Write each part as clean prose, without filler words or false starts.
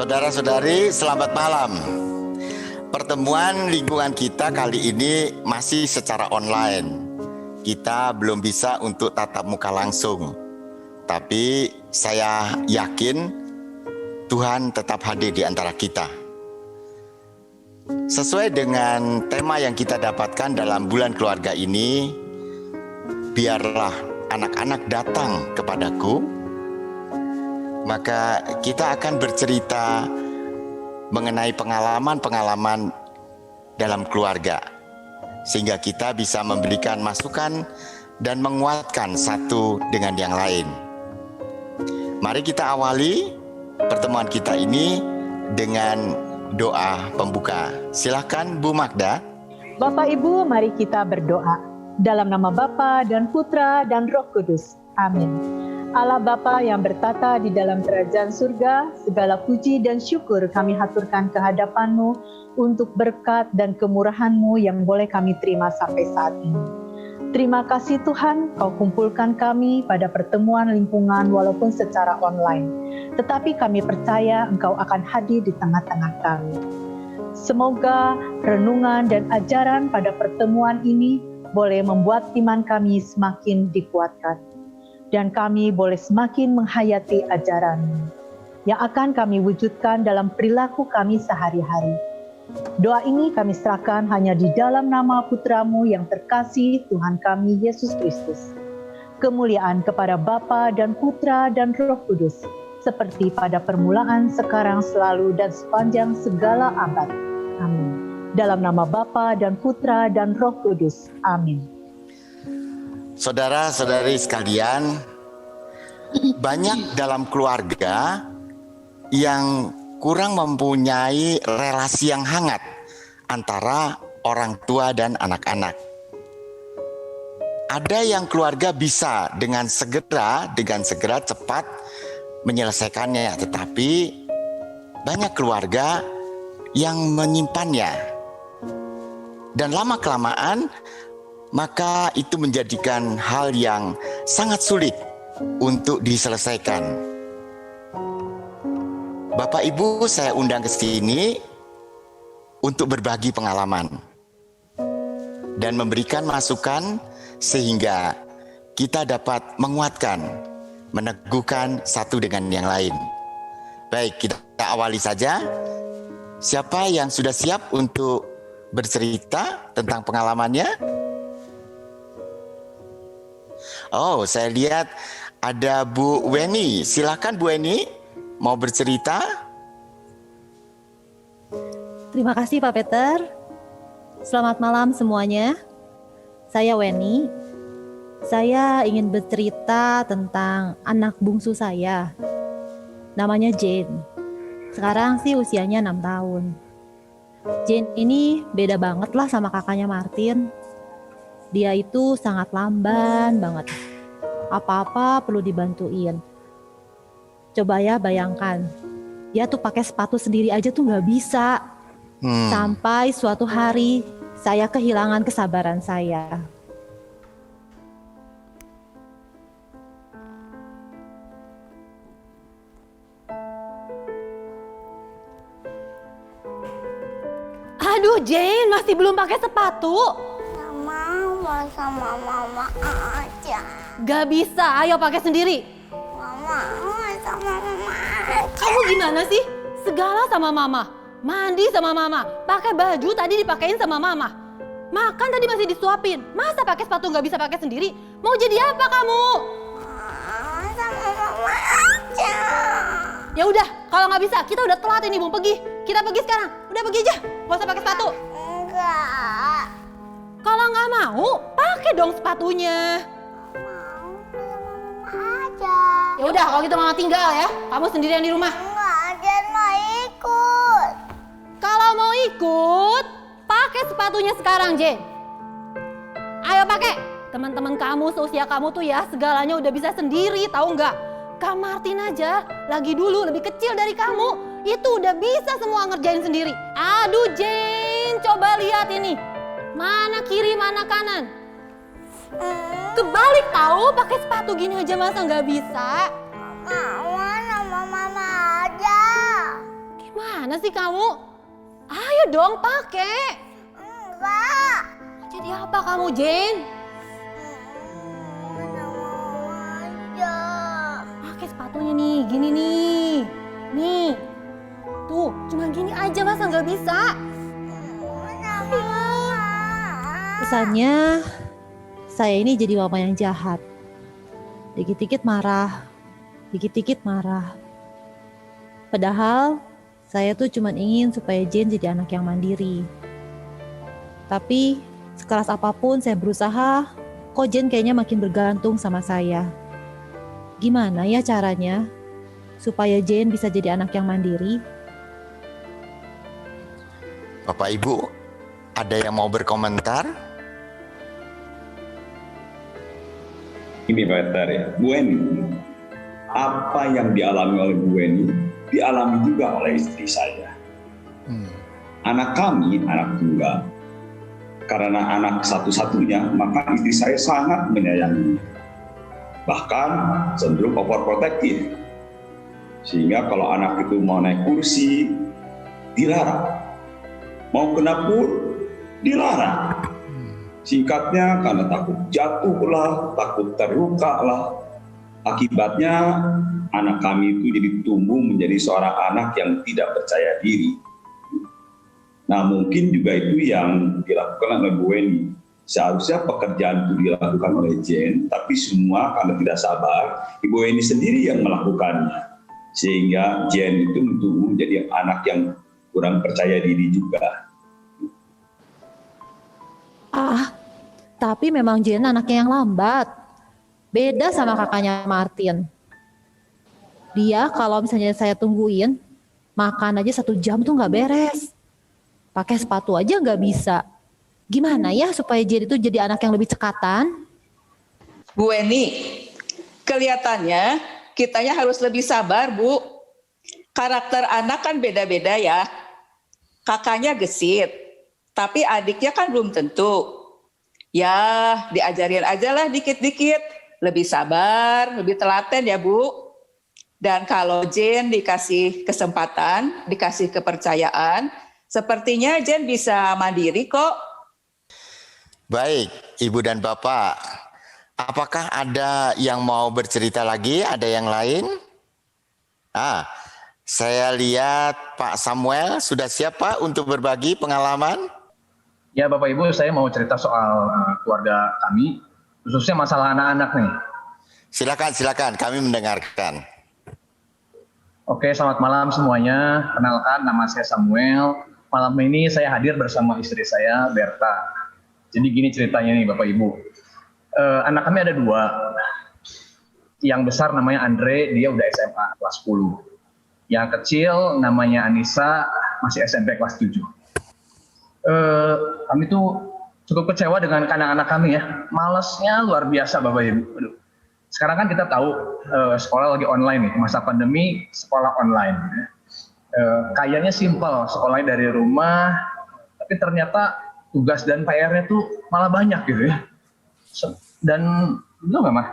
Saudara-saudari, selamat malam. Pertemuan lingkungan kita kali ini masih secara online. Kita belum bisa untuk tatap muka langsung. Tapi saya yakin Tuhan tetap hadir di antara kita. Sesuai dengan tema yang kita dapatkan dalam bulan keluarga ini, biarlah anak-anak datang kepadaku, maka kita akan bercerita mengenai pengalaman-pengalaman dalam keluarga, sehingga kita bisa memberikan masukan dan menguatkan satu dengan yang lain. Mari kita awali pertemuan kita ini dengan doa pembuka. Silakan Bu Magda. Bapak Ibu, mari kita berdoa. Dalam nama Bapa dan Putra dan Roh Kudus. Amin. Allah Bapa yang bertata di dalam kerajaan surga, segala puji dan syukur kami haturkan ke hadapan-Mu untuk berkat dan kemurahan-Mu yang boleh kami terima sampai saat ini. Terima kasih Tuhan, Kau kumpulkan kami pada pertemuan lingkungan walaupun secara online. Tetapi kami percaya Engkau akan hadir di tengah-tengah kami. Semoga renungan dan ajaran pada pertemuan ini boleh membuat iman kami semakin dikuatkan. Dan kami boleh semakin menghayati ajaran-Mu yang akan kami wujudkan dalam perilaku kami sehari-hari. Doa ini kami serahkan hanya di dalam nama Putra-Mu yang terkasih, Tuhan kami Yesus Kristus. Kemuliaan kepada Bapa dan Putra dan Roh Kudus, seperti pada permulaan, sekarang, selalu, dan sepanjang segala abad. Amin. Dalam nama Bapa dan Putra dan Roh Kudus. Amin. Saudara-saudari sekalian, banyak dalam keluarga yang kurang mempunyai relasi yang hangat antara orang tua dan anak-anak. Ada yang keluarga bisa dengan segera cepat menyelesaikannya, tetapi banyak keluarga yang menyimpannya. Dan lama-kelamaan maka itu menjadikan hal yang sangat sulit untuk diselesaikan. Bapak Ibu, saya undang ke sini untuk berbagi pengalaman dan memberikan masukan sehingga kita dapat menguatkan, meneguhkan satu dengan yang lain. Baik, kita awali saja. Siapa yang sudah siap untuk bercerita tentang pengalamannya? Oh, saya lihat ada Bu Weni. Silakan Bu Weni, mau bercerita? Terima kasih Pak Peter. Selamat malam semuanya. Saya Weni. Saya ingin bercerita tentang anak bungsu saya. Namanya Jane. Sekarang sih usianya 6 tahun. Jane ini beda banget lah sama kakaknya Martin. Dia itu sangat lamban banget. Apa-apa perlu dibantuin. Coba ya bayangkan, dia tuh pakai sepatu sendiri aja tuh gak bisa. Sampai suatu hari saya kehilangan kesabaran saya. Aduh Jane, masih belum pakai sepatu? Mau sama mama aja. Gak bisa, ayo pakai sendiri. Mama sama mama aja. Kamu gimana sih? Segala sama mama. Mandi sama mama. Pakai baju tadi dipakein sama mama. Makan tadi masih disuapin. Masa pakai sepatu gak bisa pakai sendiri? Mau jadi apa kamu? Sama mama aja. Ya udah, kalau nggak bisa, kita udah telat ini, mau pergi. Kita pergi sekarang. Udah pergi aja. Gak usah pakai sepatu. Enggak. Kalau nggak mau, pakai dong sepatunya. Mau sama mama aja. Ya udah, kalau gitu mama tinggal ya. Kamu sendirian di rumah. Enggak, Jen mau ikut. Kalau mau ikut, pakai sepatunya sekarang, Jen. Ayo pakai. Teman-teman kamu seusia kamu tuh ya, segalanya udah bisa sendiri, tahu nggak? Kak Martin aja, lagi dulu lebih kecil dari kamu, itu udah bisa semua ngerjain sendiri. Aduh Jane, coba lihat ini. Mana kiri, mana kanan? Kebalik tahu, pakai sepatu gini aja masa nggak bisa? Mau sama mama aja. Gimana sih kamu? Ayo dong pakai. Enggak. Jadi apa kamu, Jen? Mana mau aja. Pakai sepatunya nih, gini nih. Nih. Tuh, cuma gini aja masa nggak bisa? Mana mau. Kesannya saya ini jadi mama yang jahat. Dikit-dikit marah, dikit-dikit marah. Padahal saya tuh cuma ingin supaya Jen jadi anak yang mandiri. Tapi sekeras apapun saya berusaha, kok Jen kayaknya makin bergantung sama saya. Gimana ya caranya supaya Jen bisa jadi anak yang mandiri? Bapak Ibu, ada yang mau berkomentar? Ini Peter ya, Bu Eni, apa yang dialami oleh Bu Eni, dialami juga oleh istri saya. Anak kami, anak tunggal. Karena anak satu-satunya, maka istri saya sangat menyayangi. Bahkan cenderung overprotective. Sehingga kalau anak itu mau naik kursi, dilarang. Mau ke dapur, dilarang. Singkatnya karena takut jatuh lah, takut terluka lah. Akibatnya anak kami itu jadi tumbuh menjadi seorang anak yang tidak percaya diri. Nah mungkin juga itu yang dilakukan oleh Bu Eni. Seharusnya pekerjaan itu dilakukan oleh Jen, tapi semua karena tidak sabar, Ibu Eni sendiri yang melakukannya. Sehingga Jen itu tumbuh menjadi anak yang kurang percaya diri juga. Tapi memang Jen anaknya yang lambat. Beda sama kakaknya Martin. Dia kalau misalnya saya tungguin, makan aja 1 jam tuh nggak beres. Pakai sepatu aja nggak bisa. Gimana ya supaya Jen itu jadi anak yang lebih cekatan? Bu Eni, kelihatannya kitanya harus lebih sabar, Bu. Karakter anak kan beda-beda ya. Kakaknya gesit, tapi adiknya kan belum tentu. Ya, diajarin aja lah dikit-dikit. Lebih sabar, lebih telaten ya Bu. Dan kalau Jen dikasih kesempatan, dikasih kepercayaan, sepertinya Jen bisa mandiri kok. Baik, Ibu dan Bapak. Apakah ada yang mau bercerita lagi? Ada yang lain? Saya lihat Pak Samuel sudah siap Pak untuk berbagi pengalaman? Ya Bapak Ibu, saya mau cerita soal keluarga kami, khususnya masalah anak-anak nih. Silakan, kami mendengarkan. Oke, selamat malam semuanya. Kenalkan, nama saya Samuel. Malam ini saya hadir bersama istri saya, Berta. Jadi gini ceritanya nih Bapak Ibu. Anak kami ada 2. Yang besar namanya Andre, dia udah SMA kelas 10. Yang kecil namanya Anissa, masih SMP kelas 7. Kami tuh cukup kecewa dengan anak-anak kami ya. Malesnya luar biasa Bapak Ibu. Aduh. Sekarang kan kita tahu sekolah lagi online nih, masa pandemi sekolah online. Kayaknya simpel, sekolahnya dari rumah, tapi ternyata tugas dan PR-nya tuh malah banyak gitu ya. Dan itu nggak mah?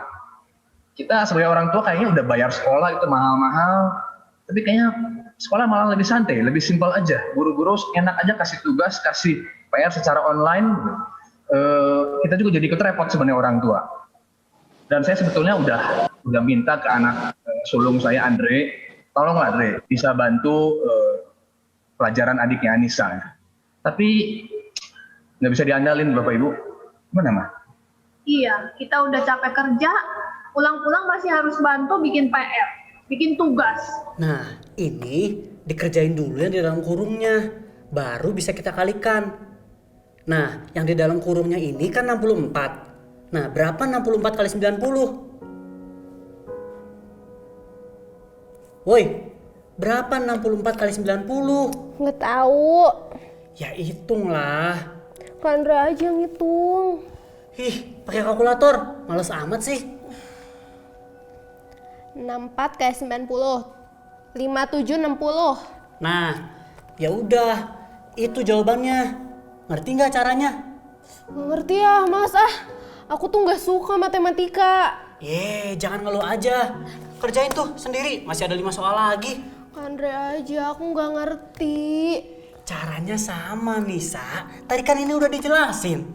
Kita sebagai orang tua kayaknya udah bayar sekolah itu mahal-mahal, tapi kayaknya sekolah malah lebih santai, lebih simpel aja. Guru-guru enak aja kasih tugas, kasih PR secara online. Kita juga jadi ikut repot sebenarnya orang tua. Dan saya sebetulnya udah minta ke anak sulung saya Andre, tolonglah Andre bisa bantu pelajaran adiknya Anissa. Tapi nggak bisa diandalin Bapak Ibu. Gimana mah? Iya, kita udah capek kerja, pulang-pulang masih harus bantu bikin PR, bikin tugas. Nah, ini dikerjain dulu yang di dalam kurungnya, baru bisa kita kalikan. Nah, yang di dalam kurungnya ini kan 64. Nah, berapa 64 kali 90? Woi, berapa 64 kali 90? Nggak tahu. Ya hitung lah. Kandra aja yang hitung. Ih, pakai kalkulator, males amat sih. 64 kali 90. 57 60. Nah, ya udah, itu jawabannya. Ngerti nggak caranya? Nggak ngerti ya, Mas. Aku tuh nggak suka matematika. Jangan ngeluh aja. Kerjain tuh sendiri, masih ada 5 soal lagi. Andre aja, aku nggak ngerti. Caranya sama Nisa. Tadi kan ini udah dijelasin.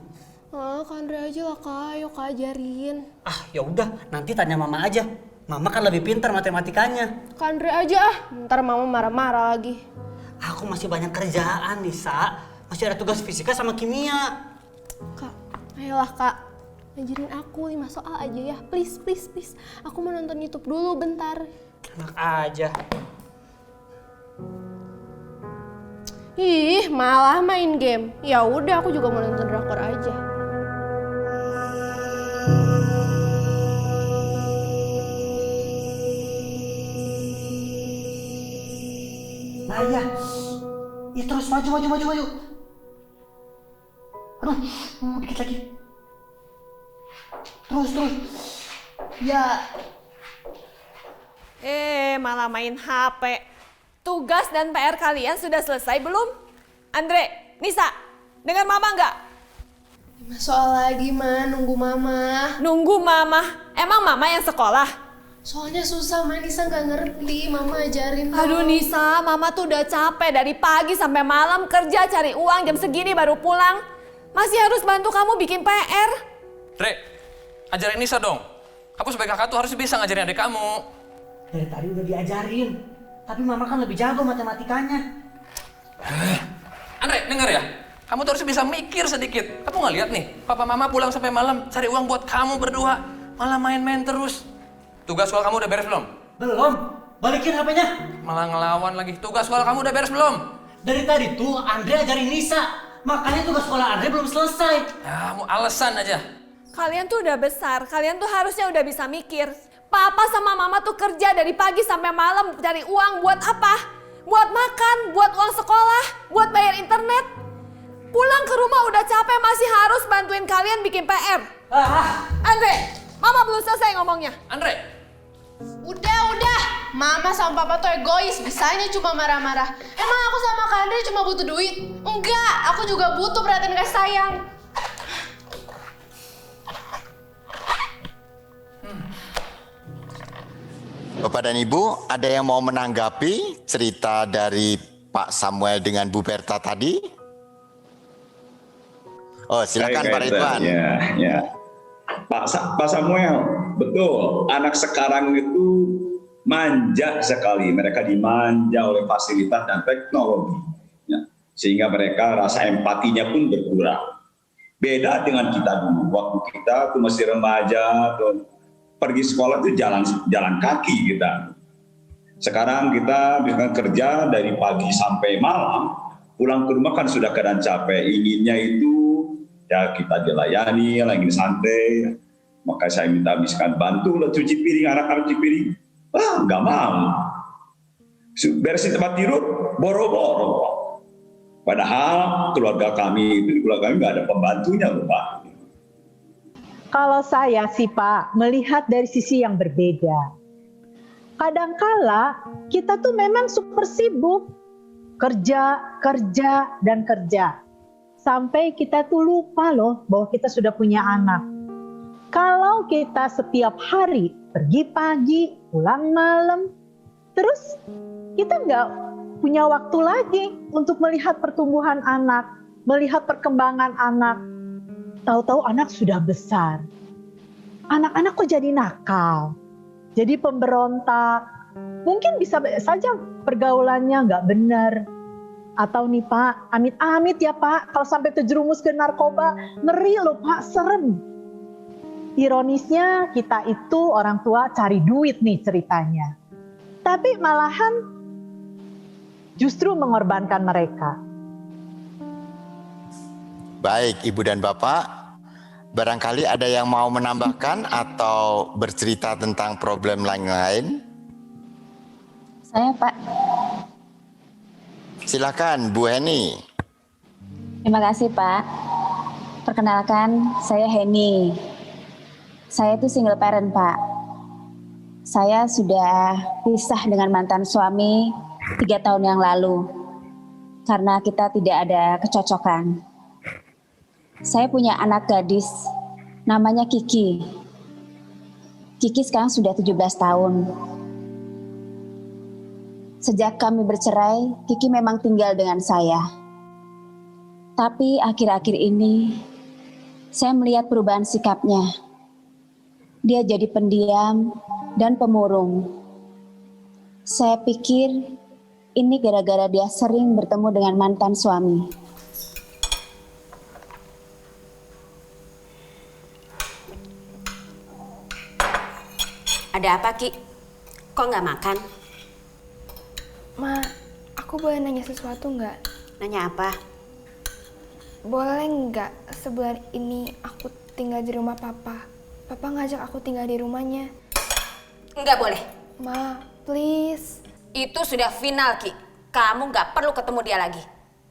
Andre aja lah Kak, ayo Kak ajarin. Ya udah, nanti tanya Mama aja. Mama kan lebih pintar matematikanya. Andre aja ntar Mama marah-marah lagi. Aku masih banyak kerjaan Nisa. Masih ada tugas fisika sama kimia. Kak, ayolah Kak. Ajarin aku 5 soal aja ya, please. Aku mau nonton YouTube dulu bentar. Enak aja. Ih, malah main game. Ya udah, aku juga mau nonton drakor aja. Nah ya, terus maju. Aduh, dikit lagi. Terus. Ya. Malah main HP. Tugas dan PR kalian sudah selesai belum? Andre, Nisa, dengar Mama nggak? 5 soal lagi, Ma. Nunggu Mama. Nunggu Mama? Emang Mama yang sekolah? Soalnya susah, Ma. Nisa nggak ngerti. Mama ajarin dong. Aduh Nisa, Mama tuh udah capek dari pagi sampai malam kerja cari uang, jam segini baru pulang. Masih harus bantu kamu bikin PR. Dre, ajarin Nisa dong. Kamu sebagai kakak tuh harus bisa ngajarin adik kamu. Dari tadi udah diajarin. Tapi Mama kan lebih jago matematikanya. Andre, denger ya. Kamu tuh harus bisa mikir sedikit. Kamu nggak lihat nih, Papa Mama pulang sampai malam cari uang buat kamu berdua. Malah main-main terus. Tugas sekolah kamu udah beres belum? Belum. Balikin HP-nya. Malah ngelawan lagi. Tugas sekolah kamu udah beres belum? Dari tadi tuh Andre ajarin Nisa. Makanya tugas sekolah Andre belum selesai. Ya, mau alasan aja. Kalian tuh udah besar, kalian tuh harusnya udah bisa mikir. Papa sama Mama tuh kerja dari pagi sampai malam cari uang buat apa? Buat makan, buat uang sekolah, buat bayar internet. Pulang ke rumah udah capek masih harus bantuin kalian bikin PR. Andre, Mama belum selesai ngomongnya. Andre. Udah. Mama sama Papa tuh egois, bisanya cuma marah-marah. Emang aku sama Kak Andre cuma butuh duit? Enggak, aku juga butuh perhatian kasih sayang. Bapak dan Ibu, ada yang mau menanggapi cerita dari Pak Samuel dengan Bu Berta tadi? Oh, silakan Pak Ridwan. Ya. Pak Samuel, betul. Anak sekarang itu manja sekali. Mereka dimanja oleh fasilitas dan teknologi. Ya. Sehingga mereka rasa empatinya pun berkurang. Beda dengan kita dulu. Waktu kita tuh masih remaja, tuh pergi sekolah itu jalan kaki kita. Sekarang kita bisa kerja dari pagi sampai malam, pulang ke rumah kan sudah keadaan capek. Inginnya itu ya kita dilayani, lagi santai. Maka saya minta misalkan bantu lah cuci piring, anak-anak cuci piring. Nggak mau. Beresin tempat tidur, boro-boro. Padahal keluarga kami nggak ada pembantunya loh Pak. Kalau saya sih Pak, melihat dari sisi yang berbeda. Kadangkala kita tuh memang super sibuk. Kerja. Sampai kita tuh lupa loh bahwa kita sudah punya anak. Kalau kita setiap hari pergi pagi, pulang malam, terus kita nggak punya waktu lagi untuk melihat pertumbuhan anak, melihat perkembangan anak. Tahu-tahu anak sudah besar. Anak-anak kok jadi nakal, jadi pemberontak. Mungkin bisa saja pergaulannya nggak benar. Atau nih Pak, amit-amit ya Pak, kalau sampai terjerumus ke narkoba, ngeri loh Pak, serem. Ironisnya kita itu orang tua cari duit nih ceritanya. Tapi malahan justru mengorbankan mereka. Baik, Ibu dan Bapak, barangkali ada yang mau menambahkan atau bercerita tentang problem lain-lain? Saya, Pak. Silakan, Bu Heni. Terima kasih, Pak. Perkenalkan, saya Heni. Saya itu single parent, Pak. Saya sudah pisah dengan mantan suami 3 tahun yang lalu karena kita tidak ada kecocokan. Saya punya anak gadis, namanya Kiki. Kiki sekarang sudah 17 tahun. Sejak kami bercerai, Kiki memang tinggal dengan saya. Tapi akhir-akhir ini, saya melihat perubahan sikapnya. Dia jadi pendiam dan pemurung. Saya pikir ini gara-gara dia sering bertemu dengan mantan suami. Ada apa, Ki? Kok nggak makan? Ma, aku boleh nanya sesuatu nggak? Nanya apa? Boleh nggak sebulan ini aku tinggal di rumah Papa? Papa ngajak aku tinggal di rumahnya. Nggak boleh. Ma, please. Itu sudah final, Ki. Kamu nggak perlu ketemu dia lagi.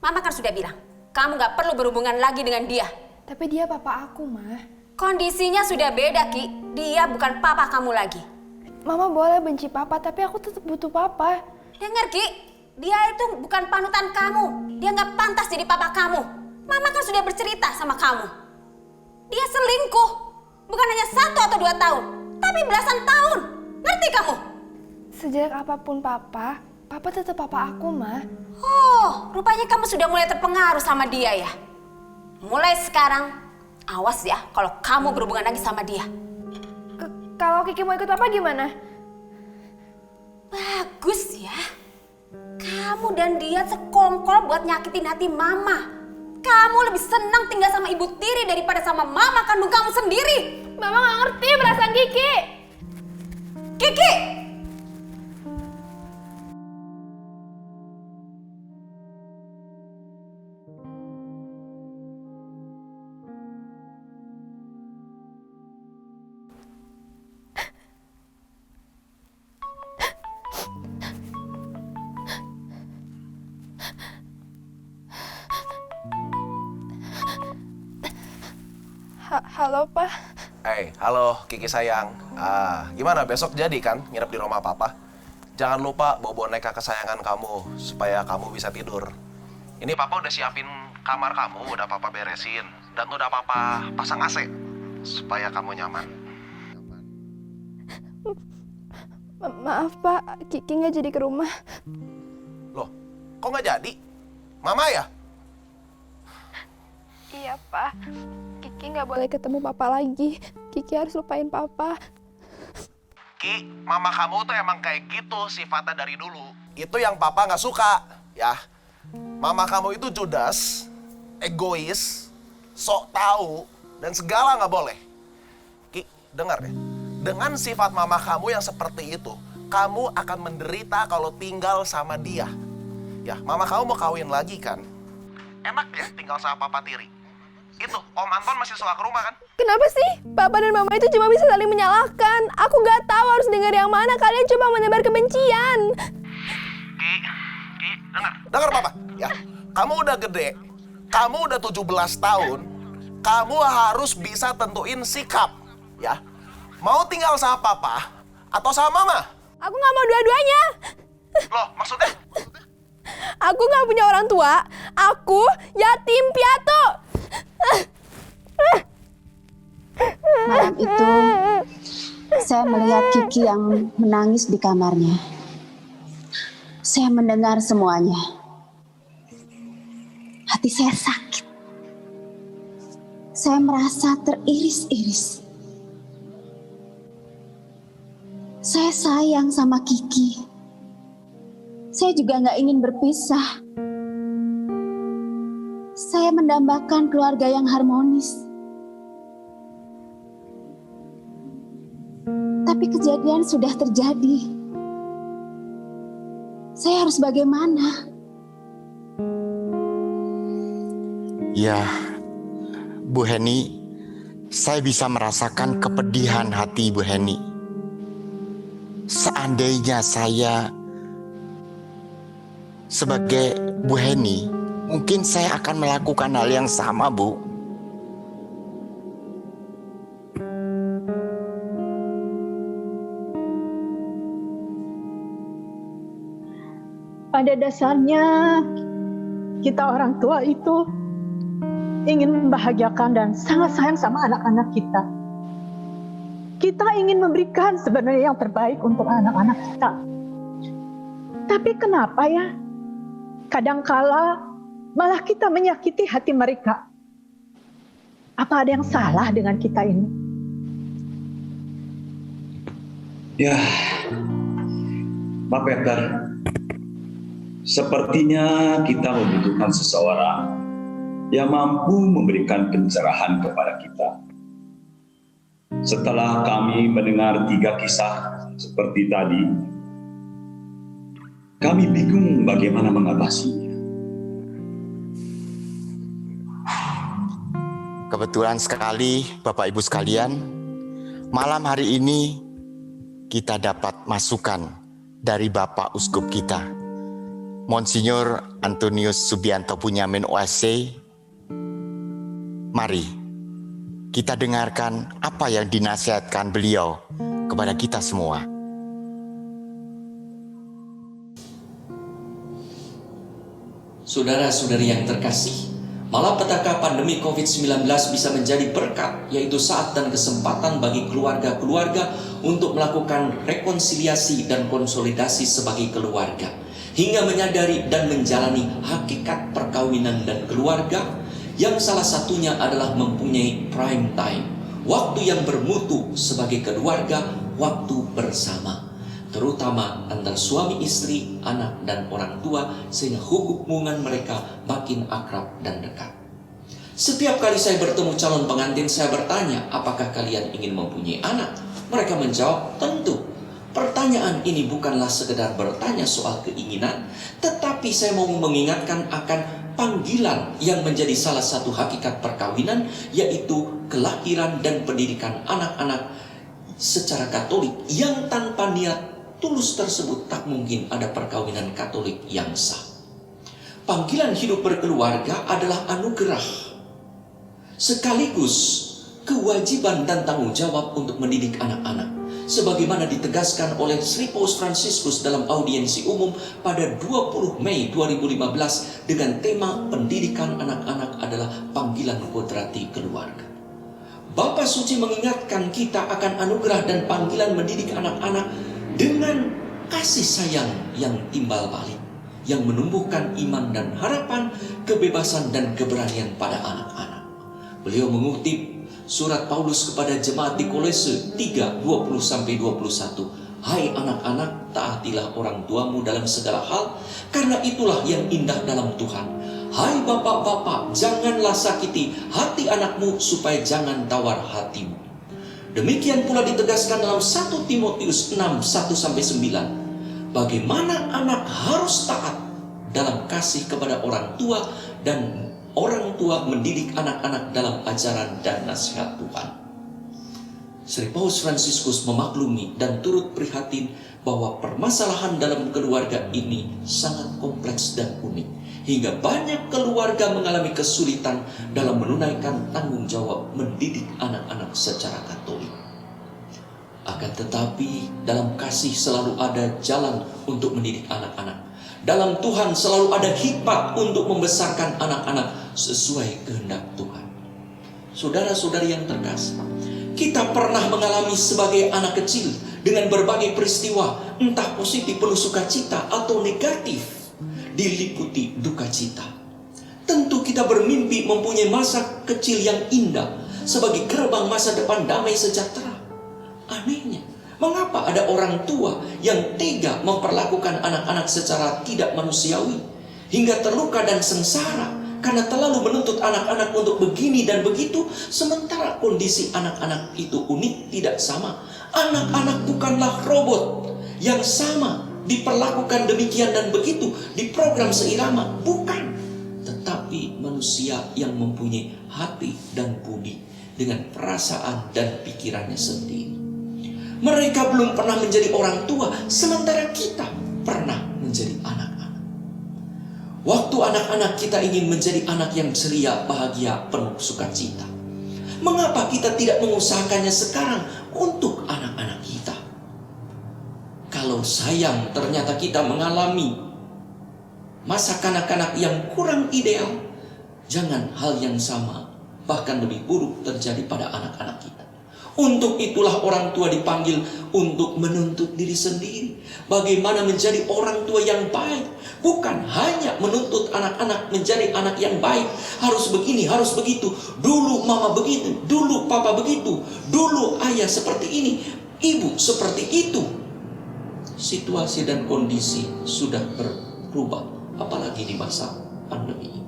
Mama kan sudah bilang, kamu nggak perlu berhubungan lagi dengan dia. Tapi dia papa aku, Ma. Kondisinya sudah beda, Ki. Dia bukan papa kamu lagi. Mama boleh benci Papa, tapi aku tetap butuh Papa. Dengar, Ki. Dia itu bukan panutan kamu. Dia nggak pantas jadi papa kamu. Mama kan sudah bercerita sama kamu. Dia selingkuh. Bukan hanya 1 atau 2 tahun, tapi belasan tahun. Ngerti kamu? Sejelek apapun Papa, Papa tetap papa aku, Ma. Oh, rupanya kamu sudah mulai terpengaruh sama dia ya? Mulai sekarang, awas ya kalau kamu berhubungan lagi sama dia. Kalau Kiki mau ikut Papa gimana? Bagus ya. Kamu dan dia sekongkol buat nyakitin hati Mama. Kamu lebih senang tinggal sama ibu tiri daripada sama mama kandung kamu sendiri. Mama gak ngerti perasaan Kiki. Kiki! Halo, Pak. Halo Kiki sayang. Gimana besok jadi kan nginep di rumah Papa? Jangan lupa bawa boneka kesayangan kamu supaya kamu bisa tidur. Ini Papa udah siapin kamar kamu, udah Papa beresin dan udah Papa pasang AC supaya kamu nyaman. Maaf Pak, Kiki nggak jadi ke rumah. Loh, kok nggak jadi? Mama ya? Iya Pak, Kiki nggak boleh ketemu Papa lagi. Kiki harus lupain Papa. Ki, mama kamu tuh emang kayak gitu sifatnya dari dulu. Itu yang Papa nggak suka, ya. Mama kamu itu judes, egois, sok tahu, dan segala nggak boleh. Ki, dengar ya. Dengan sifat mama kamu yang seperti itu, kamu akan menderita kalau tinggal sama dia. Ya, mama kamu mau kawin lagi kan? Enak ya tinggal sama papa tiri. Itu, Om Anton masih suka ke rumah kan? Kenapa sih? Papa dan Mama itu cuma bisa saling menyalahkan. Aku nggak tahu harus dengar yang mana. Kalian cuma menebar kebencian. Ki, dengar Papa. Ya, kamu udah gede. Kamu udah 17 tahun. Kamu harus bisa tentuin sikap. Ya, mau tinggal sama Papa atau sama Mama? Aku nggak mau dua-duanya. Loh, maksudnya? Aku nggak punya orang tua. Aku yatim piatu. Malam itu, saya melihat Kiki yang menangis di kamarnya. Saya mendengar semuanya. Hati saya sakit. Saya merasa teriris-iris. Saya sayang sama Kiki. Saya juga nggak ingin berpisah. Saya mendambakan keluarga yang harmonis. Tapi kejadian sudah terjadi. Saya harus bagaimana? Ya, Bu Heni, saya bisa merasakan kepedihan hati Bu Heni. Seandainya saya sebagai Bu Heni, mungkin saya akan melakukan hal yang sama, Bu. Pada dasarnya, kita orang tua itu ingin membahagiakan dan sangat sayang sama anak-anak kita. Kita ingin memberikan sebenarnya yang terbaik untuk anak-anak kita. Tapi kenapa ya? Kadangkala malah kita menyakiti hati mereka. Apa ada yang salah dengan kita ini? Ya, Pak Peter, sepertinya kita membutuhkan seseorang yang mampu memberikan pencerahan kepada kita. Setelah kami mendengar 3 kisah seperti tadi, kami bingung bagaimana mengatasinya. Kebetulan sekali Bapak Ibu sekalian, malam hari ini kita dapat masukan dari Bapak Uskup kita, Monsinyur Antonius Subianto Bunyamin OSC. Mari kita dengarkan apa yang dinasihatkan beliau kepada kita semua. Saudara-saudari yang terkasih, malapetaka pandemi COVID-19 bisa menjadi berkat, yaitu saat dan kesempatan bagi keluarga-keluarga untuk melakukan rekonsiliasi dan konsolidasi sebagai keluarga, hingga menyadari dan menjalani hakikat perkawinan dan keluarga, yang salah satunya adalah mempunyai prime time, waktu yang bermutu sebagai keluarga, waktu bersama, terutama antar suami istri, anak dan orang tua, sehingga hubungan mereka makin akrab dan dekat. Setiap kali saya bertemu calon pengantin, saya bertanya, apakah kalian ingin mempunyai anak? Mereka menjawab, tentu. Pertanyaan ini bukanlah sekedar bertanya soal keinginan, tetapi saya mau mengingatkan akan panggilan yang menjadi salah satu hakikat perkawinan, yaitu kelahiran dan pendidikan anak-anak secara Katolik, yang tanpa niat tulus tersebut tak mungkin ada perkawinan Katolik yang sah. Panggilan hidup berkeluarga adalah anugerah, sekaligus kewajiban dan tanggung jawab untuk mendidik anak-anak, sebagaimana ditegaskan oleh Sri Paus Fransiskus dalam audiensi umum pada 20 Mei 2015 dengan tema pendidikan anak-anak adalah panggilan kodrati keluarga. Bapa Suci mengingatkan kita akan anugerah dan panggilan mendidik anak-anak dengan kasih sayang yang timbal balik, yang menumbuhkan iman dan harapan, kebebasan dan keberanian pada anak-anak. Beliau mengutip surat Paulus kepada jemaat di Kolose 3, 20-21. Hai anak-anak, taatilah orang tuamu dalam segala hal, karena itulah yang indah dalam Tuhan. Hai bapak-bapak, janganlah sakiti hati anakmu, supaya jangan tawar hatimu. Demikian pula ditegaskan dalam 1 Timotius 6, 1-9. Bagaimana anak harus taat dalam kasih kepada orang tua, dan orang tua mendidik anak-anak dalam ajaran dan nasihat Tuhan. Sri Paus Fransiskus memaklumi dan turut prihatin bahwa permasalahan dalam keluarga ini sangat kompleks dan unik, hingga banyak keluarga mengalami kesulitan dalam menunaikan tanggung jawab mendidik anak-anak secara Katolik. Akan tetapi dalam kasih selalu ada jalan untuk mendidik anak-anak. Dalam Tuhan selalu ada hikmat untuk membesarkan anak-anak sesuai kehendak Tuhan. Saudara-saudari yang terkasih, kita pernah mengalami sebagai anak kecil dengan berbagai peristiwa, entah positif penuh sukacita atau negatif diliputi duka cita. Tentu kita bermimpi mempunyai masa kecil yang indah sebagai gerbang masa depan damai sejahtera. Anehnya, mengapa ada orang tua yang tega memperlakukan anak-anak secara tidak manusiawi, hingga terluka dan sengsara karena terlalu menuntut anak-anak untuk begini dan begitu, sementara kondisi anak-anak itu unik, tidak sama. Anak-anak bukanlah robot yang sama diperlakukan demikian dan begitu, diprogram seirama, bukan. Tetapi manusia yang mempunyai hati dan budi dengan perasaan dan pikirannya sendiri. Mereka belum pernah menjadi orang tua, sementara kita pernah menjadi anak-anak. Waktu anak-anak kita ingin menjadi anak yang ceria, bahagia, penuh sukacita. Mengapa kita tidak mengusahakannya sekarang untuk anak-anak kita? Kalau sayang ternyata kita mengalami masa kanak-kanak yang kurang ideal, jangan hal yang sama, bahkan lebih buruk terjadi pada anak-anak kita. Untuk itulah orang tua dipanggil untuk menuntut diri sendiri. Bagaimana menjadi orang tua yang baik. Bukan hanya menuntut anak-anak menjadi anak yang baik. Harus begini, harus begitu. Dulu mama begitu, dulu papa begitu. Dulu ayah seperti ini, ibu seperti itu. Situasi dan kondisi sudah berubah. Apalagi di masa pandemi ini.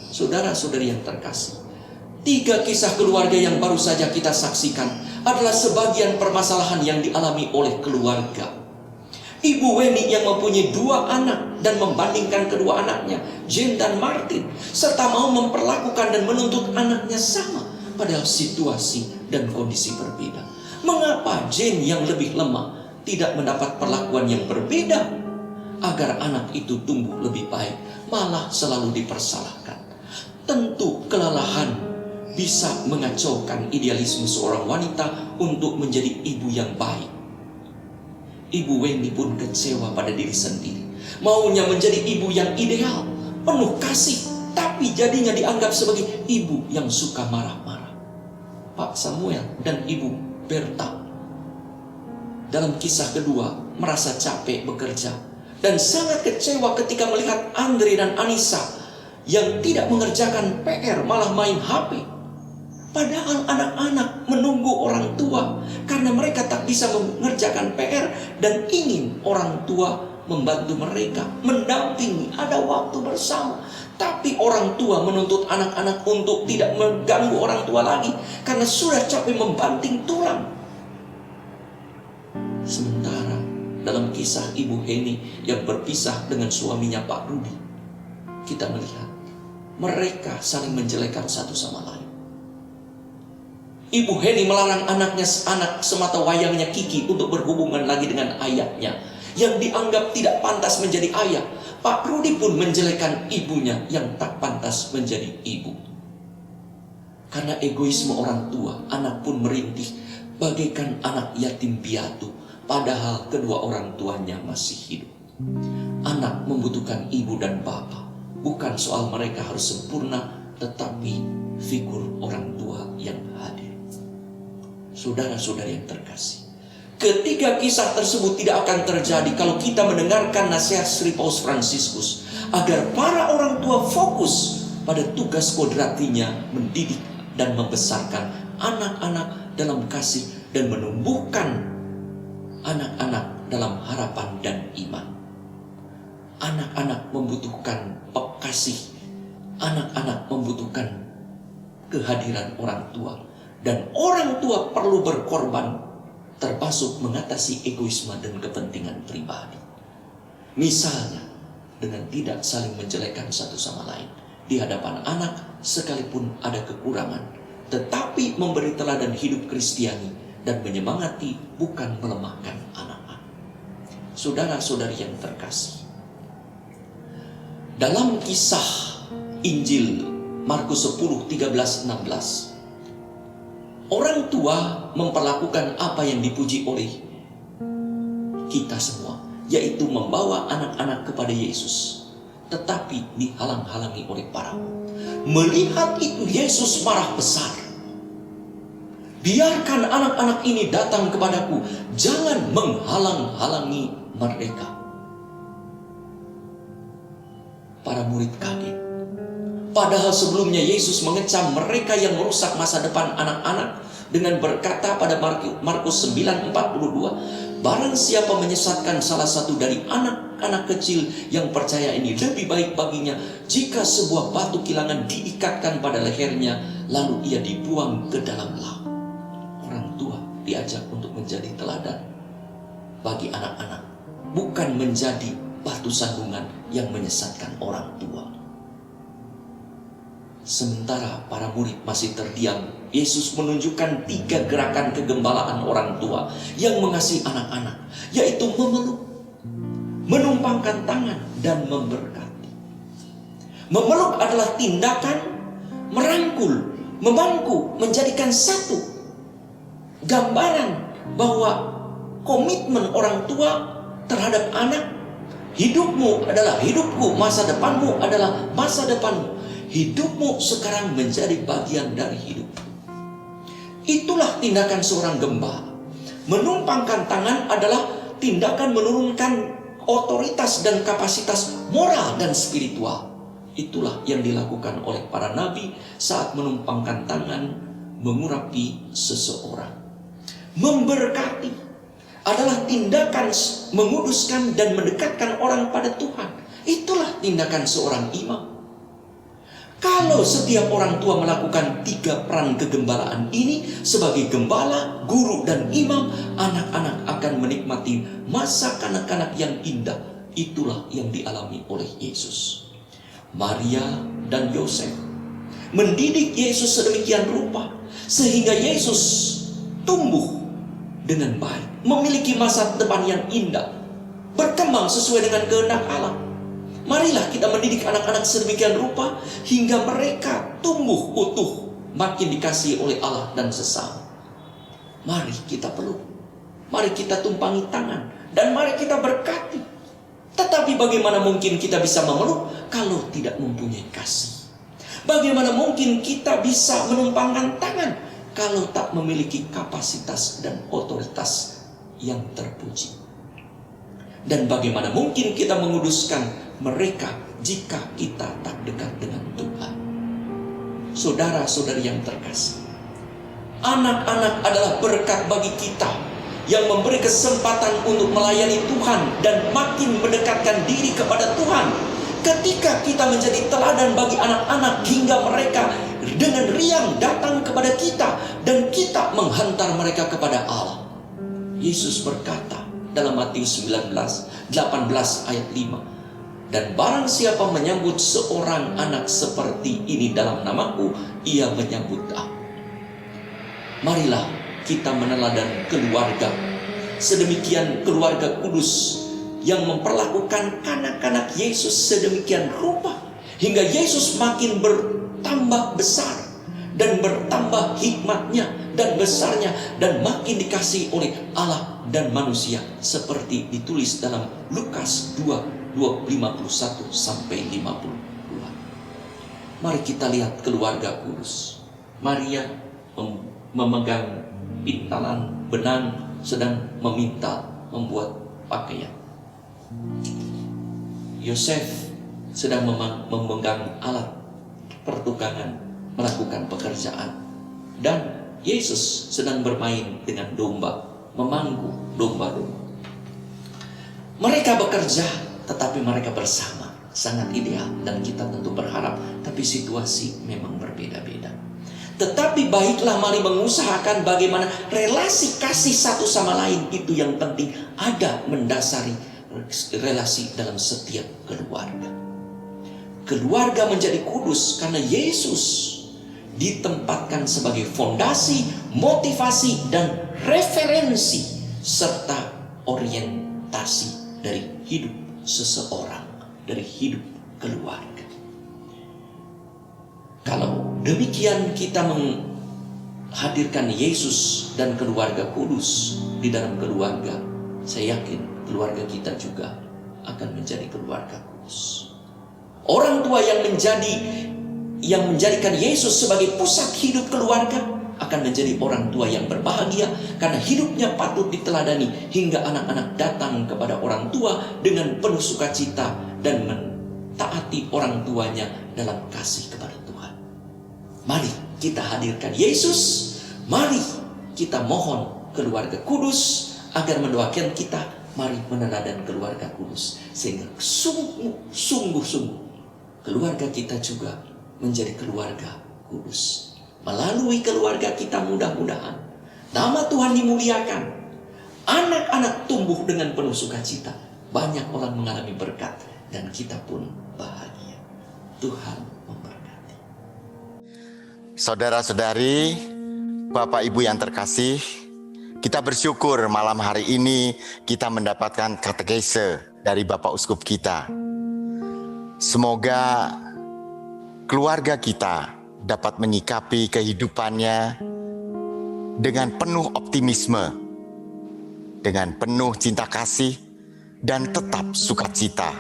Saudara-saudari yang terkasih, 3 kisah keluarga yang baru saja kita saksikan adalah sebagian permasalahan yang dialami oleh keluarga. Ibu Weni yang mempunyai 2 anak dan membandingkan kedua anaknya, Jane dan Martin, serta mau memperlakukan dan menuntut anaknya sama, padahal situasi dan kondisi berbeda. Mengapa Jane yang lebih lemah tidak mendapat perlakuan yang berbeda agar anak itu tumbuh lebih baik, malah selalu dipersalahkan? Tentu kelelahan bisa mengacaukan idealisme seorang wanita untuk menjadi ibu yang baik. Ibu Weni pun kecewa pada diri sendiri. Maunya menjadi ibu yang ideal, penuh kasih, tapi jadinya dianggap sebagai ibu yang suka marah-marah. Pak Samuel dan Ibu Berta dalam kisah kedua merasa capek bekerja dan sangat kecewa ketika melihat Andre dan Anissa yang tidak mengerjakan PR, malah main HP. Padahal anak-anak menunggu orang tua karena mereka tak bisa mengerjakan PR dan ingin orang tua membantu mereka, mendampingi, ada waktu bersama. Tapi orang tua menuntut anak-anak untuk tidak mengganggu orang tua lagi karena sudah capek membanting tulang. Sementara dalam kisah Ibu Heni yang berpisah dengan suaminya Pak Rudi, kita melihat mereka saling menjelekan satu sama lain. Ibu Heni melarang anaknya, anak semata wayangnya Kiki, untuk berhubungan lagi dengan ayahnya yang dianggap tidak pantas menjadi ayah. Pak Rudi pun menjelekan ibunya yang tak pantas menjadi ibu. Karena egoisme orang tua, anak pun merintih bagaikan anak yatim piatu, padahal kedua orang tuanya masih hidup. Anak membutuhkan ibu dan bapak. Bukan soal mereka harus sempurna, tetapi figur orang tua yang hadir. Saudara-saudari yang terkasih, ketiga kisah tersebut tidak akan terjadi kalau kita mendengarkan nasihat Sri Paus Fransiskus agar para orang tua fokus pada tugas kodratinya mendidik dan membesarkan anak-anak dalam kasih dan menumbuhkan anak-anak dalam harapan dan iman. Anak-anak membutuhkan kasih, anak-anak membutuhkan kehadiran orang tua, dan orang tua perlu berkorban, termasuk mengatasi egoisme dan kepentingan pribadi. Misalnya, dengan tidak saling menjelekkan satu sama lain di hadapan anak sekalipun ada kekurangan, tetapi memberi teladan hidup Kristiani dan menyemangati, bukan melemahkan anak-anak. Saudara-saudari yang terkasih, dalam kisah Injil Markus 10, 13, 16, orang tua memperlakukan apa yang dipuji oleh kita semua, yaitu membawa anak-anak kepada Yesus, tetapi dihalang-halangi oleh para murid. Melihat itu Yesus marah besar. Biarkan anak-anak ini datang kepadaku, jangan menghalang-halangi mereka. Para murid kaget. Padahal sebelumnya Yesus mengecam mereka yang merusak masa depan anak-anak dengan berkata pada Markus 9:42, barang siapa menyesatkan salah satu dari anak-anak kecil yang percaya ini, lebih baik baginya jika sebuah batu kilangan diikatkan pada lehernya lalu ia dibuang ke dalam laut. Orang tua diajak untuk menjadi teladan bagi anak-anak, bukan menjadi batu sandungan yang menyesatkan orang tua. Sementara para murid masih terdiam, Yesus menunjukkan 3 gerakan kegembalaan orang tua yang mengasihi anak-anak, yaitu memeluk, menumpangkan tangan, dan memberkati. Memeluk adalah tindakan merangkul, membangku, menjadikan satu. Gambaran bahwa komitmen orang tua terhadap anak, hidupmu adalah hidupku, masa depanmu adalah masa depanmu. Hidupmu sekarang menjadi bagian dari hidupmu. Itulah tindakan seorang gembala. Menumpangkan tangan adalah tindakan menurunkan otoritas dan kapasitas moral dan spiritual. Itulah yang dilakukan oleh para nabi saat menumpangkan tangan mengurapi seseorang. Memberkati adalah tindakan menguduskan dan mendekatkan orang pada Tuhan. Itulah tindakan seorang imam. Kalau setiap orang tua melakukan 3 peran kegembalaan ini sebagai gembala, guru, dan imam, anak-anak akan menikmati masa kanak-kanak yang indah. Itulah yang dialami oleh Yesus. Maria dan Yosef mendidik Yesus sedemikian rupa sehingga Yesus tumbuh dengan baik, memiliki masa depan yang indah, berkembang sesuai dengan kehendak Allah. Marilah kita mendidik anak-anak sedemikian rupa hingga mereka tumbuh utuh, makin dikasihi oleh Allah dan sesama. Mari kita peluk, mari kita tumpangi tangan, dan mari kita berkati. Tetapi bagaimana mungkin kita bisa memeluk kalau tidak mempunyai kasih? Bagaimana mungkin kita bisa menumpangkan tangan kalau tak memiliki kapasitas dan otoritas yang terpuji? Dan bagaimana mungkin kita menguduskan mereka jika kita tak dekat dengan Tuhan? Saudara-saudari yang terkasih, anak-anak adalah berkat bagi kita yang memberi kesempatan untuk melayani Tuhan dan makin mendekatkan diri kepada Tuhan. Ketika kita menjadi teladan bagi anak-anak hingga mereka dengan riang datang kepada kita dan kita menghantar mereka kepada Allah. Yesus berkata dalam Matius 18 ayat 5, dan barang siapa menyambut seorang anak seperti ini dalam namaku, ia menyambut aku. Marilah kita meneladani keluarga, sedemikian keluarga kudus yang memperlakukan kanak-kanak Yesus sedemikian rupa hingga Yesus makin bertambah besar dan bertambah hikmatnya dan besarnya dan makin dikasihi oleh Allah dan manusia seperti ditulis dalam Lukas 2:51 sampai 52. Mari kita lihat keluarga kudus. Maria memegang pintalan benang sedang meminta membuat pakaian. Yosef sedang memegang alat pertukangan melakukan pekerjaan, dan Yesus sedang bermain dengan domba, memangku domba-domba. Mereka bekerja, tetapi mereka bersama, sangat ideal, dan kita tentu berharap, tapi situasi memang berbeda-beda. Tetapi baiklah, mari mengusahakan bagaimana relasi kasih satu sama lain itu yang penting ada mendasari relasi dalam setiap keluarga. Keluarga menjadi kudus karena Yesus ditempatkan sebagai fondasi, motivasi, dan referensi serta orientasi dari hidup seseorang, dari hidup keluarga. Kalau demikian kita menghadirkan Yesus dan keluarga kudus di dalam keluarga, saya yakin keluarga kita juga akan menjadi keluarga kudus. Orang tua yang menjadikan Yesus sebagai pusat hidup keluarga akan menjadi orang tua yang berbahagia karena hidupnya patut diteladani hingga anak-anak datang kepada orang tua dengan penuh sukacita dan mentaati orang tuanya dalam kasih kepada Tuhan. Mari kita hadirkan Yesus, mari kita mohon keluarga kudus agar mendoakan kita. Mari meneladani keluarga kudus sehingga sungguh-sungguh keluarga kita juga menjadi keluarga kudus. Melalui keluarga kita mudah-mudahan nama Tuhan dimuliakan, anak-anak tumbuh dengan penuh sukacita, banyak orang mengalami berkat, dan kita pun bahagia. Tuhan memberkati. Saudara-saudari, Bapak Ibu yang terkasih, kita bersyukur malam hari ini kita mendapatkan katekese dari Bapak Uskup kita. Semoga keluarga kita dapat menyikapi kehidupannya dengan penuh optimisme, dengan penuh cinta kasih, dan tetap sukacita.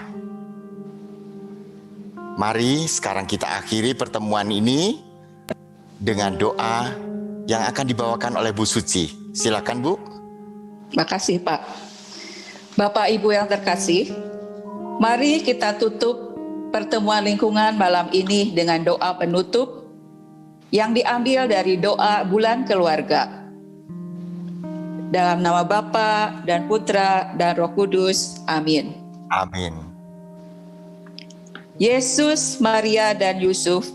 Mari sekarang kita akhiri pertemuan ini dengan doa yang akan dibawakan oleh Bu Suci. Silakan Bu. Makasih Pak. Bapak Ibu yang terkasih, mari kita tutup pertemuan lingkungan malam ini dengan doa penutup yang diambil dari doa bulan keluarga. Dalam nama Bapa dan Putra dan Roh Kudus. Amin. Amin. Yesus, Maria, dan Yusuf,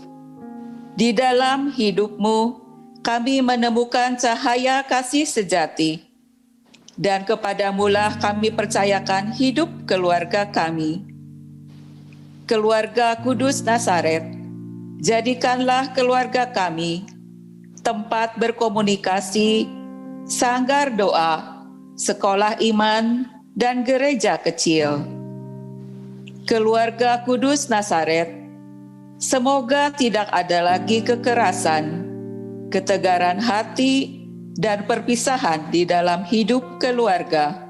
di dalam hidupmu kami menemukan cahaya kasih sejati, dan kepadamulah kami percayakan hidup keluarga kami. Keluarga Kudus Nazaret, jadikanlah keluarga kami tempat berkomunikasi, sanggar doa, sekolah iman, dan gereja kecil. Keluarga Kudus Nazaret, semoga tidak ada lagi kekerasan, ketegaran hati, dan perpisahan di dalam hidup keluarga.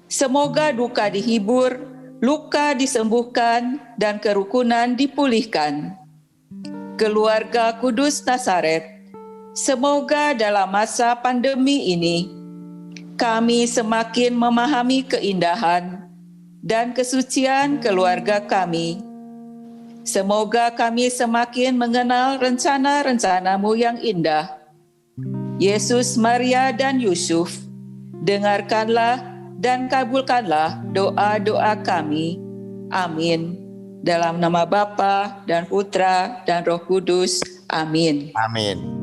Semoga duka dihibur, luka disembuhkan, dan kerukunan dipulihkan. Keluarga Kudus Nazaret, semoga dalam masa pandemi ini, kami semakin memahami keindahan dan kesucian keluarga kami. Semoga kami semakin mengenal rencana-rencana-Mu yang indah. Yesus, Maria, dan Yusuf, dengarkanlah dan kabulkanlah doa-doa kami. Amin. Dalam nama Bapa dan Putra dan Roh Kudus. Amin. Amin.